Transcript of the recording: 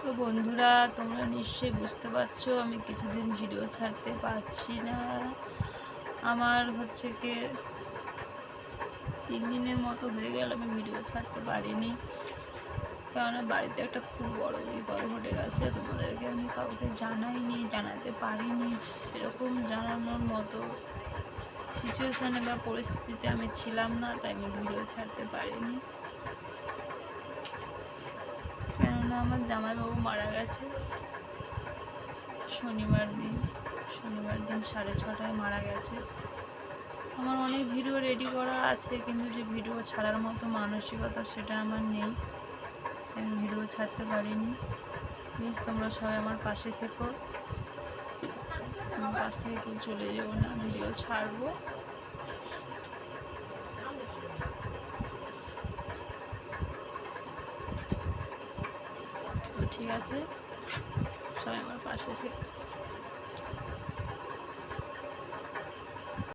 তো বন্ধুরা, তোমরা নিশ্চয়ই বুঝতে পারছো আমি কিছুদিন ভিডিও ছাড়তে পারছি না। আমার হচ্ছে কি 3 দিনের মতো হয়ে গেল আমি ভিডিও ছাড়তে পারিনি, কেননা বাড়িতে একটা খুব বড় বিপদ ঘটে গেছে। তোমাদেরকে আমি কাউকে জানাইনি, জানাতে পারিনি, সেরকম জানানোর মতো সিচুয়েশানে বা পরিস্থিতিতে আমি ছিলাম না, তাই আমি ভিডিও ছাড়তে পারিনি। কেননা আমার জামাইবাবু মারা গেছে শনিবার দিন 6:30টায় মারা গেছে। আমার অনেক ভিডিও রেডি করা আছে, কিন্তু যে ভিডিও ছাড়ার মতো মানসিকতা সেটা আমার নেই, তাই আমি ভিডিও ছাড়তে পারিনি। প্লিজ তোমরা সবাই আমার পাশে থেকো, আমার পাশ থেকে কেউ চলে যাবো না, ভিডিও ছাড়বো। তো ঠিক আছে, সবাই আমার পাশে থেকো।